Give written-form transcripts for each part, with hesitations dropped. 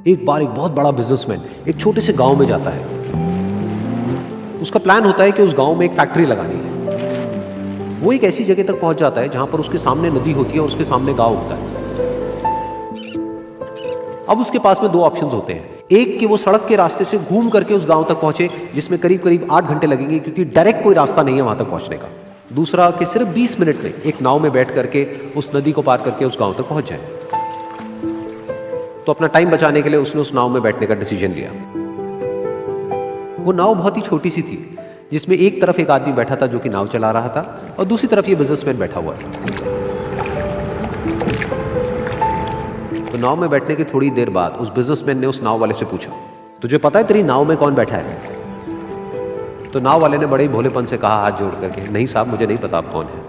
एक बार एक बहुत बड़ा बिजनेसमैन एक छोटे से गांव में जाता है। उसका प्लान होता है कि उस गांव में एक फैक्ट्री लगानी है। वो एक ऐसी जगह तक पहुंच जाता है जहां पर उसके सामने नदी होती है और उसके सामने गांव होता है। अब उसके पास में दो ऑप्शंस होते हैं, एक कि वो सड़क के रास्ते से घूम करके उस गांव तक पहुंचे जिसमें करीब करीब 8 घंटे लगेंगे क्योंकि डायरेक्ट कोई रास्ता नहीं है वहां तक पहुंचने का। दूसरा कि सिर्फ 20 मिनट में एक नाव में बैठ करके उस नदी को पार करके उस गांव तक पहुंच जाए। तो अपना टाइम बचाने के लिए उसने उस नाव में बैठने का डिसीजन लिया। वो नाव बहुत ही छोटी सी थी जिसमें एक तरफ एक आदमी बैठा था जो कि नाव चला रहा था और दूसरी तरफ ये बिजनेसमैन बैठा हुआ था। तो नाव में बैठने की थोड़ी देर बाद उस बिजनेसमैन ने उस नाव वाले से पूछा, तुझे पता है तेरी नाव में कौन बैठा है? तो नाव वाले ने बड़े ही भोलेपन से कहा हाथ जोड़ करके, नहीं साहब मुझे नहीं पता आप कौन है।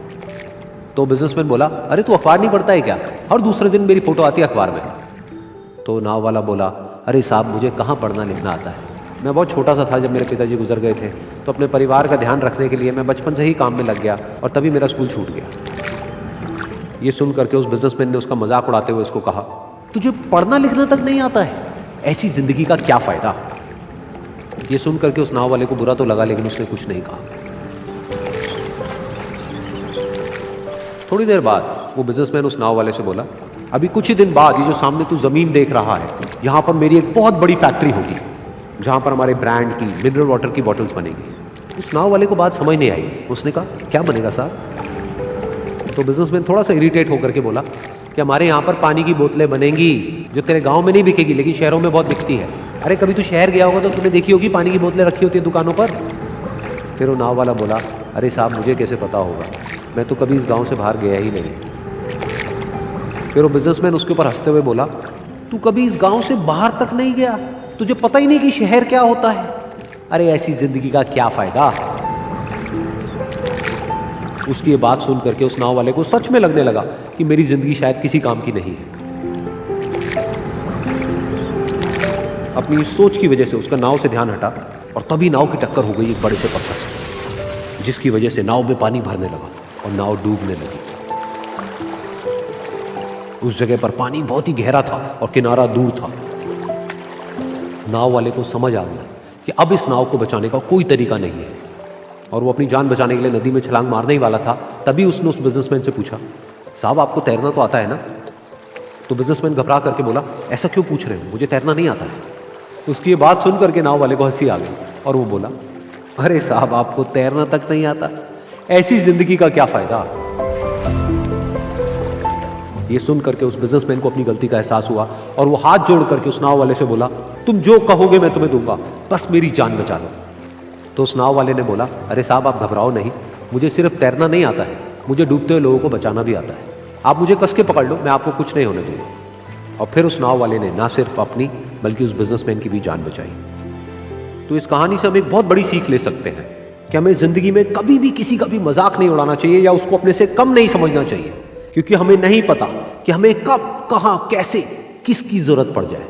तो बिजनेसमैन बोला, अरे तू अखबार नहीं पढ़ता है क्या? हर दूसरे दिन मेरी फोटो आती है अखबार में। तो नाव वाला बोला, अरे साहब मुझे कहाँ पढ़ना लिखना आता है, मैं बहुत छोटा सा था जब मेरे पिताजी गुजर गए थे, तो अपने परिवार का ध्यान रखने के लिए मैं बचपन से ही काम में लग गया और तभी मेरा स्कूल छूट गया। ये सुन करके उस बिजनेसमैन ने उसका मजाक उड़ाते हुए उसको कहा, तुझे पढ़ना लिखना तक नहीं आता है, ऐसी जिंदगी का क्या फायदा? ये सुन करके उस नाव वाले को बुरा तो लगा लेकिन उसने कुछ नहीं कहा। थोड़ी देर बाद वो बिजनेसमैन उस नाव वाले से बोला, अभी कुछ ही दिन बाद ये जो सामने तू जमीन देख रहा है, यहां पर मेरी एक बहुत बड़ी फैक्ट्री होगी जहां पर हमारे ब्रांड की मिनरल वाटर की बॉटल्स बनेगी। उस नाव वाले को बात समझ नहीं आई। उसने कहा, क्या बनेगा साहब? तो बिजनेसमैन थोड़ा सा इरिटेट होकर के बोला कि हमारे यहाँ पर पानी की बोतलें बनेंगी जो तेरे गांव में नहीं बिकेगी लेकिन शहरों में बहुत बिकती है। अरे कभी तू शहर गया होगा तो तूने देखी होगी पानी की बोतलें रखी होती है दुकानों पर। फिर वो नाव वाला बोला, अरे साहब मुझे कैसे पता होगा, मैं तो कभी इस गाँव से बाहर गया ही नहीं। फिर वो बिजनेसमैन उसके ऊपर हंसते हुए बोला, तू कभी इस गांव से बाहर तक नहीं गया, तुझे पता ही नहीं कि शहर क्या होता है? अरे ऐसी जिंदगी का क्या फायदा? उसकी ये बात सुन करके उस नाव वाले को सच में लगने लगा कि मेरी जिंदगी शायद किसी काम की नहीं है। अपनी इस सोच की वजह से उसका नाव से ध्यान हटा और तभी नाव की टक्कर हो गई एक बड़े से पत्थर से, जिसकी वजह से नाव में पानी भरने लगा और नाव डूबने लगी। उस जगह पर पानी बहुत ही गहरा था और किनारा दूर था। नाव वाले को समझ आ गया कि अब इस नाव को बचाने का कोई तरीका नहीं है और वो अपनी जान बचाने के लिए नदी में छलांग मारने ही वाला था। तभी उसने उस बिजनेसमैन से पूछा, साहब आपको तैरना तो आता है ना? तो बिजनेसमैन घबरा करके बोला, ऐसा क्यों पूछ रहे हो, मुझे तैरना नहीं आता है। उसकी ये बात सुन करके नाव वाले को हंसी आ गई और वो बोला, अरे साहब आपको तैरना तक नहीं आता, ऐसी जिंदगी का क्या फायदा? ये सुन करके उस बिजनेसमैन को अपनी गलती का एहसास हुआ और वो हाथ जोड़ करके उस नाव वाले से बोला, तुम जो कहोगे मैं तुम्हें दूंगा, बस मेरी जान बचा लो। तो उस नाव वाले ने बोला, अरे साहब आप घबराओ नहीं, मुझे सिर्फ तैरना नहीं आता है, मुझे डूबते हुए लोगों को बचाना भी आता है। आप मुझे कस के पकड़ लो, मैं आपको कुछ नहीं होने दूंगा। और फिर उस नाव वाले ने ना सिर्फ अपनी बल्कि उस बिजनेसमैन की भी जान बचाई। तो इस कहानी से हम एक बहुत बड़ी सीख ले सकते हैं कि हमें जिंदगी में कभी भी किसी का भी मजाक नहीं उड़ाना चाहिए या उसको अपने से कम नहीं समझना चाहिए, क्योंकि हमें नहीं पता कि हमें कब, कहां, कैसे, किसकी जरूरत पड़ जाए।